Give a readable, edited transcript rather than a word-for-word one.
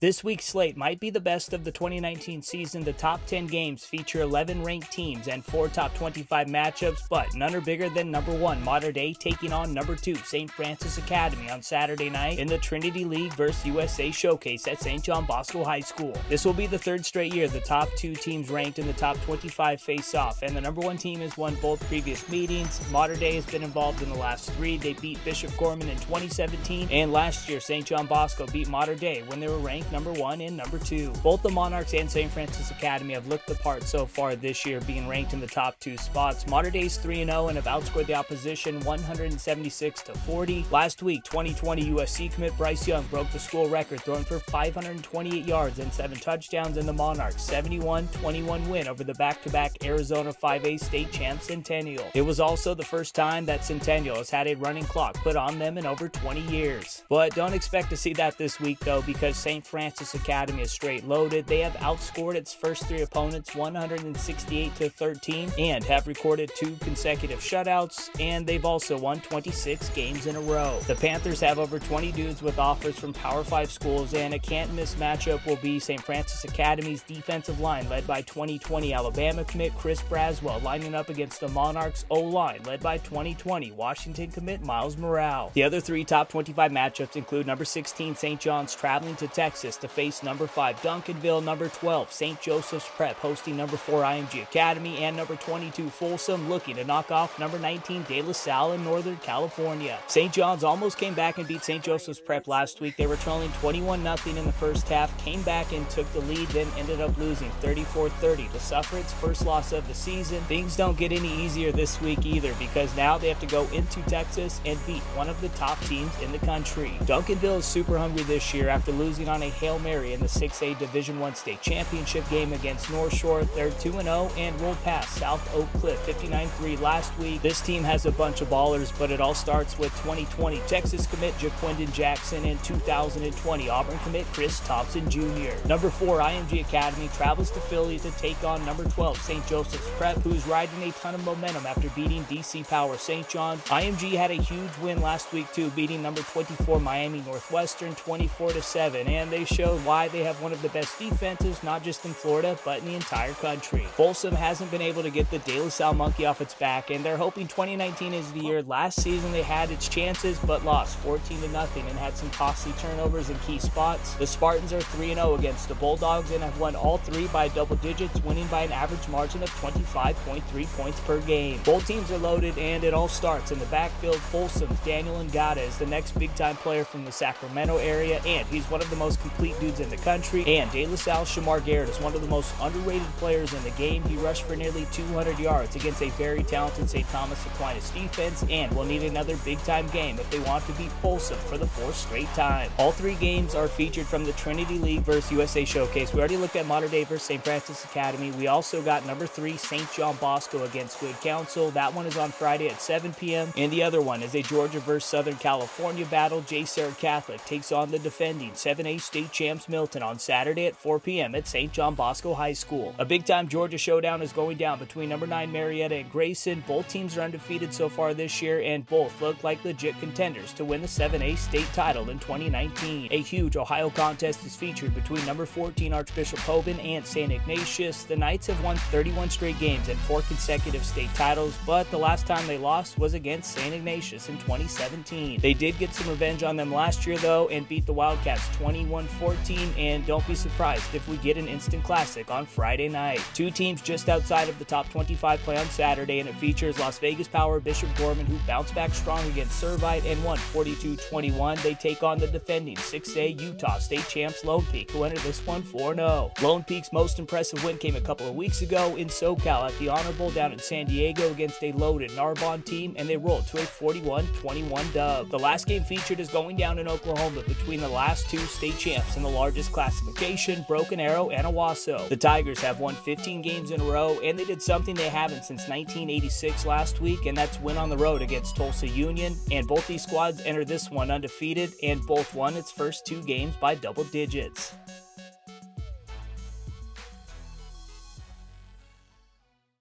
This week's slate might be the best of the 2019 season. The top 10 games feature 11 ranked teams and 4 top 25 matchups, but none are bigger than number 1 Mater Dei taking on number 2 St. Francis Academy on Saturday night in the Trinity League vs. USA Showcase at St. John Bosco High School. This will be the third straight year the top 2 teams ranked in the top 25 face off, and the number 1 team has won both previous meetings. Mater Dei has been involved in the last 3. They beat Bishop Gorman in 2017, and last year St. John Bosco beat Mater Dei when they were ranked number 1 and number 2. Both the Monarchs and St. Francis Academy have looked the part so far this year, being ranked in the top 2 spots. Mater Dei's 3-0 and have outscored the opposition 176-40. Last week, 2020 USC commit Bryce Young broke the school record, throwing for 528 yards and 7 touchdowns in the Monarchs' 71-21 win over the back-to-back Arizona 5A state champ Centennial. It was also the first time that Centennial has had a running clock put on them in over 20 years. But don't expect to see that this week though, because St. Francis Academy is straight loaded. They have outscored its first 3 opponents 168-13 and have recorded 2 consecutive shutouts, and they've also won 26 games in a row. The Panthers have over 20 dudes with offers from Power 5 schools, and a can't-miss matchup will be St. Francis Academy's defensive line, led by 2020 Alabama commit Chris Braswell, lining up against the Monarchs' O-line, led by 2020 Washington commit Miles Morale. The other 3 top 25 matchups include number 16 St. John's traveling to Texas to face number 5 Duncanville, number 12 St. Joseph's Prep hosting number 4 IMG Academy, and number 22 Folsom looking to knock off number 19 De La Salle in Northern California. St. John's almost came back and beat St. Joseph's Prep last week. They were trailing 21-0 in the first half, came back and took the lead, then ended up losing 34-30 to suffer its first loss of the season. Things don't get any easier this week either, because now they have to go into Texas and beat one of the top teams in the country. Duncanville is super hungry this year after losing on a Hail Mary in the 6A Division I state championship game against North Shore. They're 2-0 and rolled past South Oak Cliff 59-3 last week. This team has a bunch of ballers, but it all starts with 2020 Texas commit Jaquindon Jackson and 2020 Auburn commit Chris Thompson Jr. Number 4 IMG Academy travels to Philly to take on number 12 St. Joseph's Prep, who's riding a ton of momentum after beating DC Power St. John. IMG had a huge win last week too, beating number 24 Miami Northwestern 24-7, and they showed why they have one of the best defenses, not just in Florida, but in the entire country. Folsom hasn't been able to get the De La Salle monkey off its back, and they're hoping 2019 is the year. Last season they had its chances, but lost 14-0 and had some costly turnovers in key spots. The Spartans are 3-0 against the Bulldogs and have won all 3 by double digits, winning by an average margin of 25.3 points per game. Both teams are loaded, and it all starts in the backfield. Folsom's Daniel Ngata is the next big-time player from the Sacramento area, and he's one of the most complete dudes in the country. And De La Salle Shamar Garrett is one of the most underrated players in the game. He rushed for nearly 200 yards against a very talented St. Thomas Aquinas defense, and will need another big-time game if they want to beat Folsom for the 4th straight time. All 3 games are featured from the Trinity League vs. USA Showcase. We already looked at Mater Dei vs. St. Francis Academy. We also got number 3 St. John Bosco against Good Counsel. That one is on Friday at 7 p.m. And the other one is a Georgia vs. Southern California battle. J. Sarah Catholic takes on the defending 7A state champs Milton on Saturday at 4 p.m. at St. John Bosco High School. A big-time Georgia showdown is going down between number 9 Marietta and Grayson. Both teams are undefeated so far this year, and both look like legit contenders to win the 7A state title in 2019. A huge Ohio contest is featured between number 14 Archbishop Hoban and St. Ignatius. The Knights have won 31 straight games and 4 consecutive state titles, but the last time they lost was against St. Ignatius in 2017. They did get some revenge on them last year though, and beat the Wildcats 21-14, and don't be surprised if we get an instant classic on Friday night. 2 teams just outside of the top 25 play on Saturday, and it features Las Vegas Power Bishop Gorman, who bounced back strong against Servite and won 42-21. They take on the defending 6A Utah State champs Lone Peak, who entered this one 4-0. Lone Peak's most impressive win came a couple of weeks ago in SoCal at the Honor Bowl down in San Diego against a loaded Narbonne team, and they rolled to a 41-21 dub. The last game featured is going down in Oklahoma between the last 2 state champs in the largest classification, Broken Arrow and Owasso. The Tigers have won 15 games in a row, and they did something they haven't since 1986 last week, and that's win on the road against Tulsa Union. And both these squads entered this one undefeated, and both won its first 2 games by double digits.